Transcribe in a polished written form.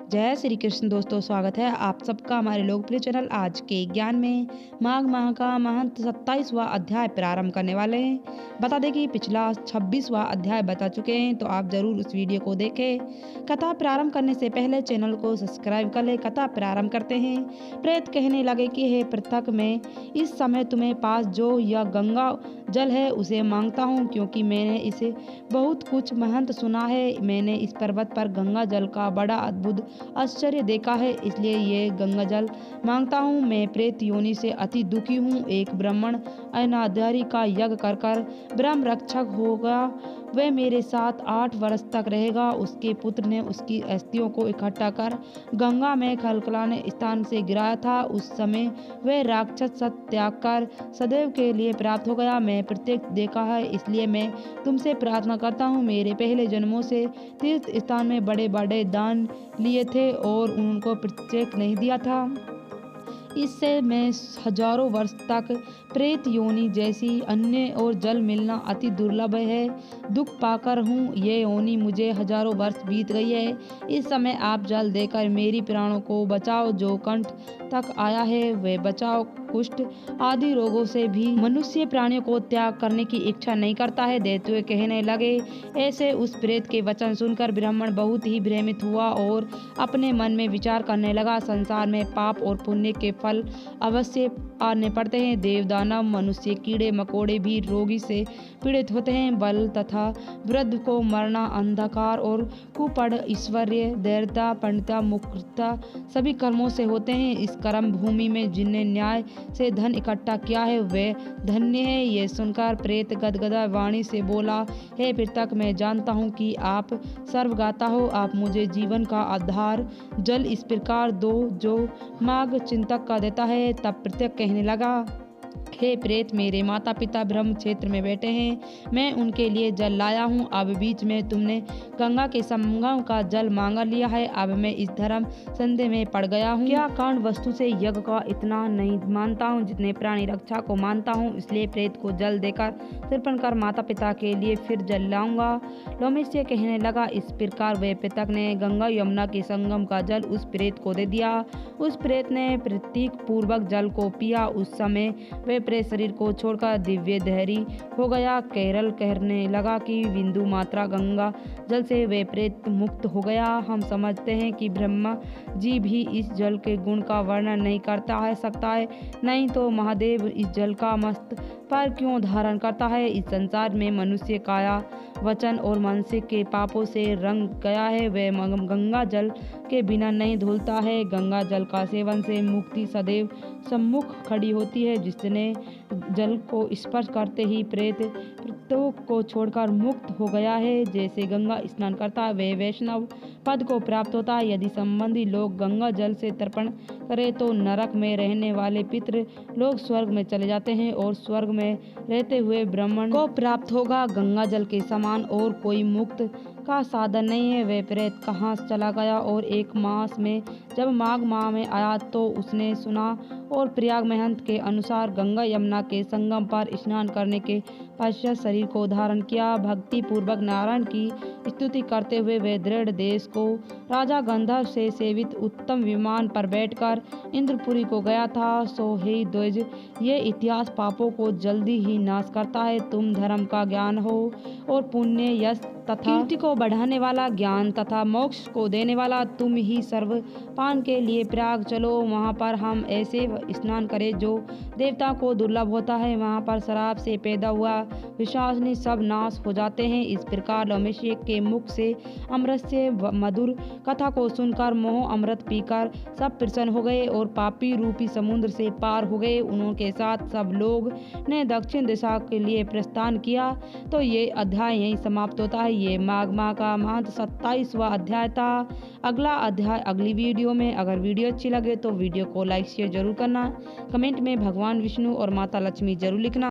जय श्री कृष्ण दोस्तों, स्वागत है आप सबका हमारे लोकप्रिय चैनल आज के ज्ञान में। माघ माह का महंत 27वां अध्याय प्रारंभ करने वाले हैं। बता दें कि पिछला 26वां अध्याय बता चुके हैं, तो आप जरूर उस वीडियो को देखें। कथा प्रारंभ करने से पहले चैनल को सब्सक्राइब कर ले। कथा प्रारंभ करते हैं। प्रेत कहने लगे कि हे पृथक, मैं इस समय तुम्हें पास जो यह गंगा जल है उसे मांगता हूँ, क्योंकि मैंने इसे बहुत कुछ महंत सुना है। मैंने इस पर्वत पर गंगा जल का बड़ा अद्भुत आश्चर्य देखा है, इसलिए ये गंगा जल मांगता हूँ। मैं प्रेत योनि से अति दुखी हूँ। एक ब्राह्मण अनादि का यज्ञ कर ब्रह्म रक्षक होगा। वह मेरे साथ 8 वर्ष तक रहेगा। उसके पुत्र ने उसकी अस्थियों को इकट्ठा कर गंगा में खलखलाने स्थान से गिराया था। उस समय वह राक्षस सत त्याग कर सदैव के लिए प्राप्त हो गया। मैं प्रत्येक देखा है, इसलिए मैं तुमसे प्रार्थना करता हूँ। मेरे पहले जन्मों से तीर्थ स्थान में बड़े बड़े दान लिए थे और उनको प्रत्येक नहीं दिया था। इससे मैं हजारों वर्ष तक प्रेत योनि जैसी अन्य और जल मिलना अति दुर्लभ है। दुख पाकर हूँ ये योनि मुझे हजारों वर्ष बीत गई है। इस समय आप जल देकर मेरी प्राणों को बचाओ। जो कंठ तक आया है वह बचाओ। कुष्ठ आदि रोगों से भी मनुष्य प्राणियों को त्याग करने की इच्छा नहीं करता है। दैत्य कहने लगे। ऐसे उस प्रेत के वचन सुनकर ब्राह्मण बहुत ही भ्रमित हुआ और अपने मन में विचार करने लगा। संसार में पाप और पुण्य के फल अवश्य आने पड़ते हैं। देव दानव मनुष्य कीड़े मकोड़े भी रोगी से पीड़ित होते हैं। बल तथा वृद्ध को मरना, अंधकार और कुपड़, ऐश्वर्य, दरिद्रता, पंडिता, मूर्खता सभी कर्मों से होते हैं। इस कर्म भूमि में जिनने न्याय से धन इकट्ठा किया है वे धन्य है। ये सुनकर प्रेत गदगदा वाणी से बोला, हे पृथक, मैं जानता हूँ कि आप सर्वज्ञाता हो। आप मुझे जीवन का आधार जल इस प्रकार दो जो माघ चिंतक का देता है। तब पृथक कहने लगा, हे प्रेत, मेरे माता पिता ब्रह्म क्षेत्र में बैठे हैं। मैं उनके लिए जल लाया हूँ। अब बीच में तुमने गंगा के संगम का जल मांगा लिया है। अब मैं इस धर्म संदेह में पड़ गया हूँ। क्या कांड वस्तु से यज्ञ का इतना नहीं मानता हूँ जितने प्राणी रक्षा को मानता हूँ। इसलिए प्रेत को जल देकर तर्पण कर माता पिता के लिए फिर जल लाऊंगा। लोमस्य कहने लगा। इस प्रकार वे पृथक ने गंगा यमुना के संगम का जल उस प्रेत को दे दिया। उस प्रेत ने प्रतीक पूर्वक जल को पिया। उस समय वे प्रेत शरीर को छोड़कर दिव्य धैर्य हो गया। केरल कहने लगा कि बिंदु मात्रा गंगा जल से वे प्रेत मुक्त हो गया। हम समझते हैं कि ब्रह्मा जी भी इस जल के गुण का वर्णन नहीं करता है सकता है, नहीं तो महादेव इस जल का मस्त पर क्यों धारण करता है। इस संसार में मनुष्य काया वचन और मानसिक के पापों से रंग गया है। वह गंगा जल के बिना नहीं धुलता है। गंगा जल का सेवन से मुक्ति सदैव सम्मुख खड़ी होती है। जिसने जल को स्पर्श करते ही प्रेत प्रत्येक को छोड़कर मुक्त हो गया है। जैसे गंगा स्नान करता है वह वैष्णव पद को प्राप्त होता है। यदि संबंधी लोग गंगा जल से तर्पण करें तो नरक में रहने वाले पितृ लोग स्वर्ग में चले जाते हैं और स्वर्ग में रहते हुए ब्राह्मण को प्राप्त होगा। गंगा जल के समान और कोई मुक्त का साधन नहीं है। वह प्रेत कहाँ चला गया और एक मास में जब माघ माह में आया तो उसने सुना और प्रयाग महंत के अनुसार गंगा यमुना के संगम पर स्नान करने के पश्चात शरीर को धारण किया। भक्ति पूर्वक नारायण की स्तुति करते हुए वह दृढ़ देश को राजा गंधर्व से सेवित उत्तम विमान पर बैठकर इंद्रपुरी को गया था। सो हे द्विज, ये इतिहास पापों को जल्दी ही नाश करता है। तुम धर्म का ज्ञान हो और पुण्य यश तथा कीर्ति को बढ़ाने वाला, ज्ञान तथा मोक्ष को देने वाला, तुम ही सर्व पान के लिए प्रयाग चलो। वहाँ पर हम ऐसे स्नान करें जो देवता को दुर्लभ होता है। वहाँ पर शराब से पैदा हुआ विश्वासनी सब नाश हो जाते हैं। इस प्रकार लोमस्य के मुख से अमृत से मधुर कथा को सुनकर मोह अमृत पीकर सब प्रसन्न हो गए और पापी रूपी समुद्र से पार हो गए। उनके साथ सब लोग ने दक्षिण दिशा के लिए प्रस्थान किया। तो ये अध्याय यहीं समाप्त होता है। ये माघ माह का महंत 27वां अध्याय था। अगला अध्याय अगली वीडियो में। अगर वीडियो अच्छी लगे तो वीडियो को लाइक शेयर जरूर करना। कमेंट में भगवान विष्णु और माता लक्ष्मी जरूर लिखना।